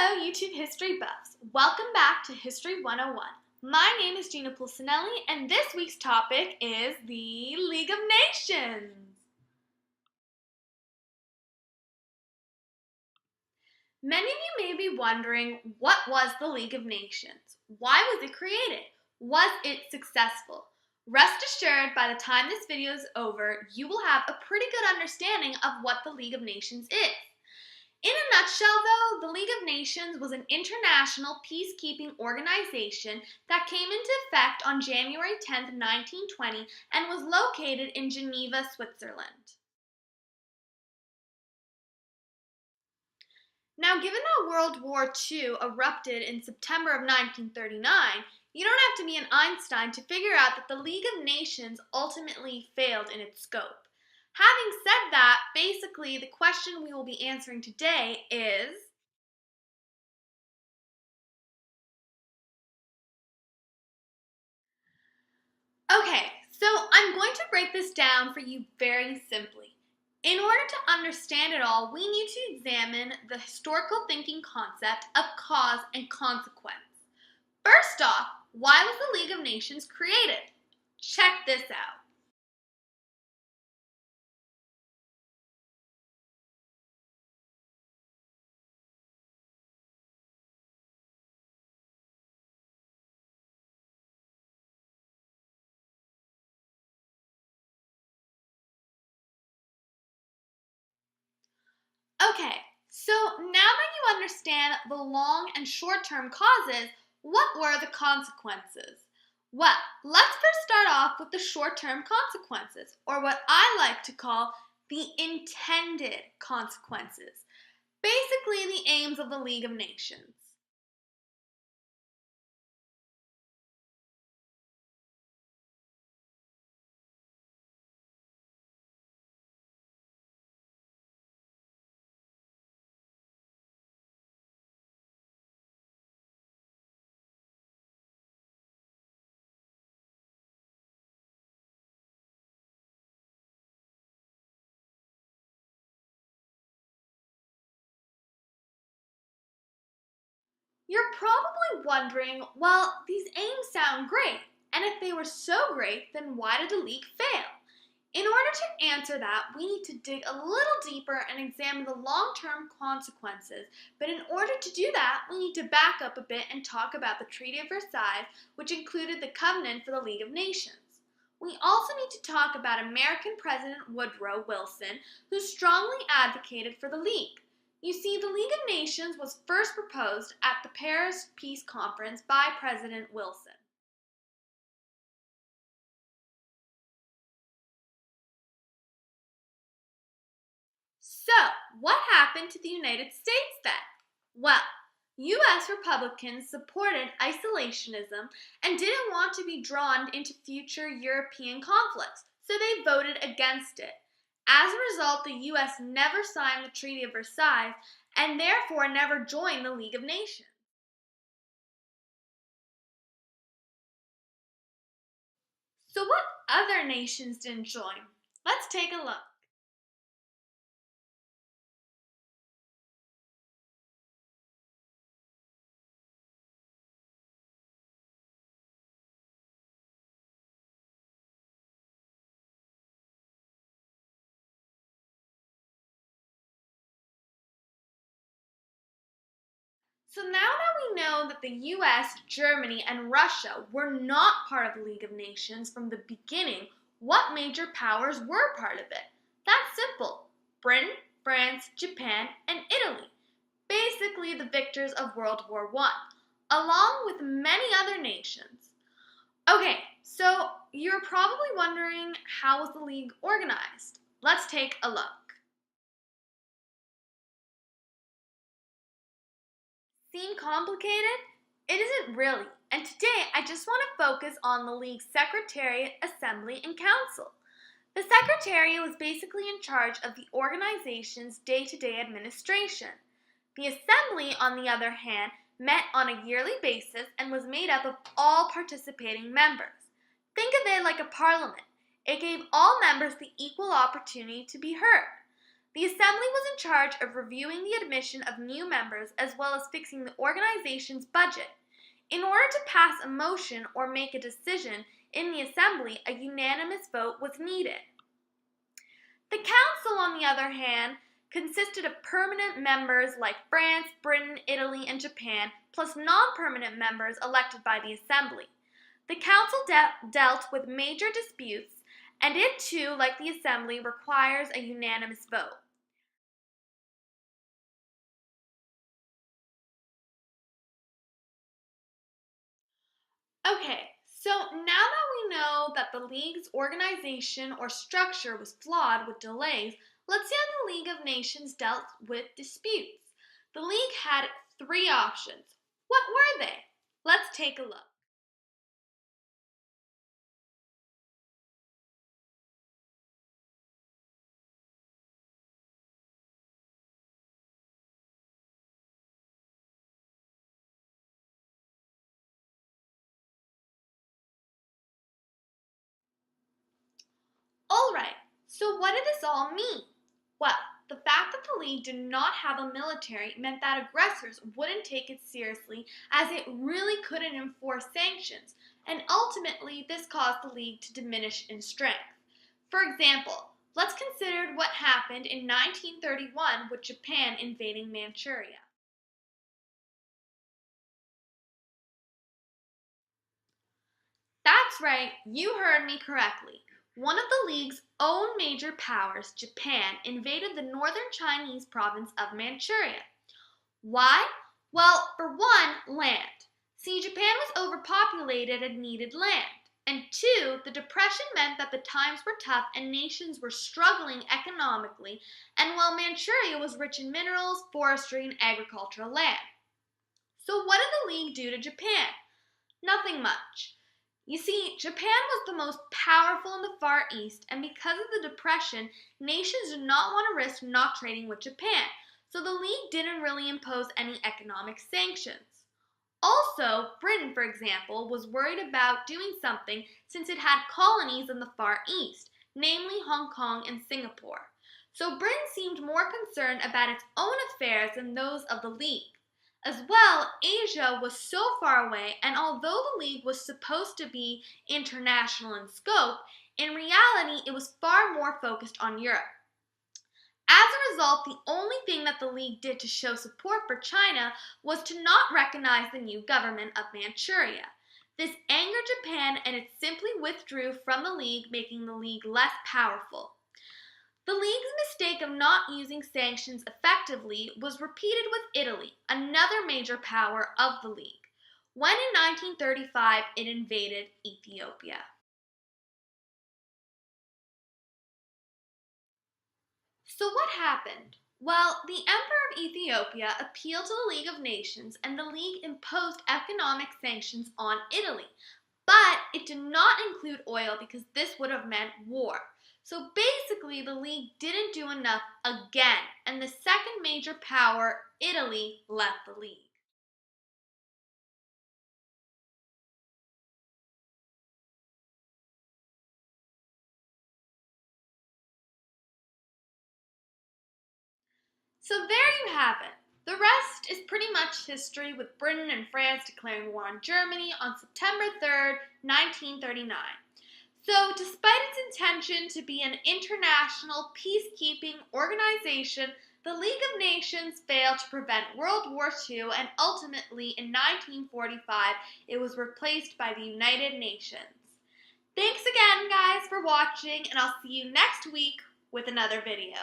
Hello, YouTube history buffs. Welcome back to History 101. My name is Gina Pulcinelli, and this week's topic is the League of Nations. Many of you may be wondering, what was the League of Nations? Why was it created? Was it successful? Rest assured, by the time this video is over, you will have a pretty good understanding of what the League of Nations is. In a nutshell, though, the League of Nations was an international peacekeeping organization that came into effect on January 10, 1920, and was located in Geneva, Switzerland. Now, given that World War II erupted in September of 1939, you don't have to be an Einstein to figure out that the League of Nations ultimately failed in its scope. Having said that, basically the question we will be answering today is, okay, so I'm going to break this down for you very simply. In order to understand it all, we need to examine the historical thinking concept of cause and consequence. First off, why was the League of Nations created? Check this out. Okay, so now that you understand the long and short-term causes, what were the consequences? Well, let's first start off with the short-term consequences, or what I like to call the intended consequences. Basically, the aims of the League of Nations. You're probably wondering, well, these aims sound great, and if they were so great, then why did the League fail? In order to answer that, we need to dig a little deeper and examine the long-term consequences, but in order to do that, we need to back up a bit and talk about the Treaty of Versailles, which included the Covenant for the League of Nations. We also need to talk about American President Woodrow Wilson, who strongly advocated for the League. You see, the League of Nations was first proposed at the Paris Peace Conference by President Wilson. So, what happened to the United States then? Well, U.S. Republicans supported isolationism and didn't want to be drawn into future European conflicts, so they voted against it. As a result, the U.S. never signed the Treaty of Versailles and therefore never joined the League of Nations. So what other nations didn't join? Let's take a look. So now that we know that the US, Germany, and Russia were not part of the League of Nations from the beginning, what major powers were part of it? That's simple. Britain, France, Japan, and Italy. Basically the victors of World War I, along with many other nations. Okay, so you're probably wondering, how was the League organized? Let's take a look. Seem complicated? It isn't really, and today I just want to focus on the League's Secretariat, Assembly, and Council. The Secretariat was basically in charge of the organization's day-to-day administration. The Assembly, on the other hand, met on a yearly basis and was made up of all participating members. Think of it like a parliament. It gave all members the equal opportunity to be heard. The Assembly was in charge of reviewing the admission of new members as well as fixing the organization's budget. In order to pass a motion or make a decision in the Assembly, a unanimous vote was needed. The Council, on the other hand, consisted of permanent members like France, Britain, Italy, and Japan, plus non-permanent members elected by the Assembly. The Council dealt with major disputes, and it too, like the Assembly, requires a unanimous vote. Okay, so now that we know that the League's organization or structure was flawed with delays, let's see how the League of Nations dealt with disputes. The League had three options. What were they? Let's take a look. Alright, so what did this all mean? Well, the fact that the League did not have a military meant that aggressors wouldn't take it seriously, as it really couldn't enforce sanctions, and ultimately this caused the League to diminish in strength. For example, let's consider what happened in 1931 with Japan invading Manchuria. That's right, you heard me correctly. One of the League's own major powers, Japan, invaded the northern Chinese province of Manchuria. Why? Well, for one, land. See, Japan was overpopulated and needed land. And two, the Depression meant that the times were tough and nations were struggling economically, and while Manchuria was rich in minerals, forestry, and agricultural land. So what did the League do to Japan? Nothing much. You see, Japan was the most powerful in the Far East, and because of the Depression, nations did not want to risk not trading with Japan, so the League didn't really impose any economic sanctions. Also, Britain, for example, was worried about doing something since it had colonies in the Far East, namely Hong Kong and Singapore. So Britain seemed more concerned about its own affairs than those of the League. As well, Asia was so far away, and although the League was supposed to be international in scope, in reality it was far more focused on Europe. As a result, the only thing that the League did to show support for China was to not recognize the new government of Manchuria. This angered Japan, and it simply withdrew from the League, making the League less powerful. The League's mistake of not using sanctions effectively was repeated with Italy, another major power of the League, when in 1935 it invaded Ethiopia. So what happened? Well, the Emperor of Ethiopia appealed to the League of Nations, and the League imposed economic sanctions on Italy. But it did not include oil because this would have meant war. So basically, the League didn't do enough again, and the second major power, Italy, left the League. So there you have it. The rest is pretty much history, with Britain and France declaring war on Germany on September 3rd, 1939. So, despite its intention to be an international peacekeeping organization, the League of Nations failed to prevent World War II, and ultimately in 1945 it was replaced by the United Nations. Thanks again, guys, for watching, and I'll see you next week with another video.